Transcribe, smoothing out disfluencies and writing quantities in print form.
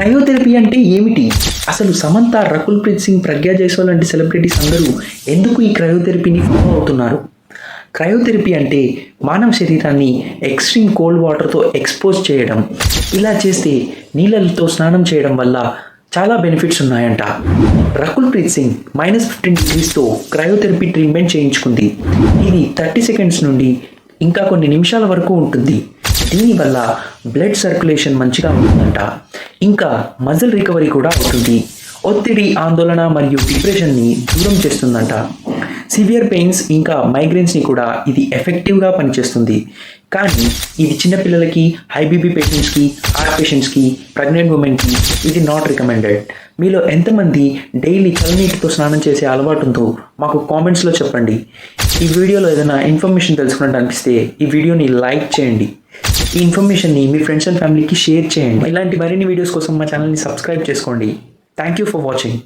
Cryotherapy అంటే ఏమిటి? అసలు సమంత, రకుల్ ప్రీత్ సింగ్, ప్రగ్యా జైస్వాల్ లాంటి సెలబ్రిటీస్ అందరూ ఎందుకు ఈ క్రయోథెరపీని ఫాలో అవుతున్నారు? క్రయోథెరపీ అంటే మానవ శరీరాన్ని ఎక్స్ట్రీమ్ కోల్డ్ వాటర్తో ఎక్స్పోజ్ చేయడం. ఇలా చేస్తే నీళ్ళతో స్నానం చేయడం వల్ల చాలా బెనిఫిట్స్ ఉన్నాయంట. రకుల్ ప్రీత్ సింగ్ -15 degreesతో క్రయోథెరపీ ట్రీట్మెంట్ చేయించుకుంది. ఇది 30 seconds నుండి ఇంకా కొన్ని నిమిషాల వరకు ఉంటుంది. దీనివల్ల బ్లడ్ సర్క్యులేషన్ మంచిగా ఉంటుందంట. ఇంకా మజిల్ రికవరీ కూడా అవుతుంది. ఒత్తిడి, ఆందోళన మరియు డిప్రెషన్ని దూరం చేస్తుందంట. సివియర్ పెయిన్స్ ఇంకా మైగ్రేన్స్ని కూడా ఇది ఎఫెక్టివ్గా పనిచేస్తుంది. కానీ ఇది చిన్నపిల్లలకి, హై బీపీ పేషెంట్స్కి, హార్ట్ పేషెంట్స్కి, ప్రెగ్నెంట్ ఉమెన్కి ఇది నాట్ రికమెండెడ్. మీలో ఎంతమంది డైలీ చల్లనీటితో స్నానం చేసే అలవాటు ఉందో మాకు కామెంట్స్లో చెప్పండి. ఈ వీడియోలో ఏదైనా ఇన్ఫర్మేషన్ తెలుసుకున్నట్టు అనిపిస్తే ఈ వీడియోని లైక్ చేయండి. ఈ ఇన్ఫర్మేషన్ని మీ ఫ్రెండ్స్ అండ్ ఫ్యామిలీకి షేర్ చేయండి. ఇలాంటి మరిన్ని వీడియోస్ కోసం మా ఛానల్ని సబ్స్క్రైబ్ చేసుకోండి. Thank you for watching.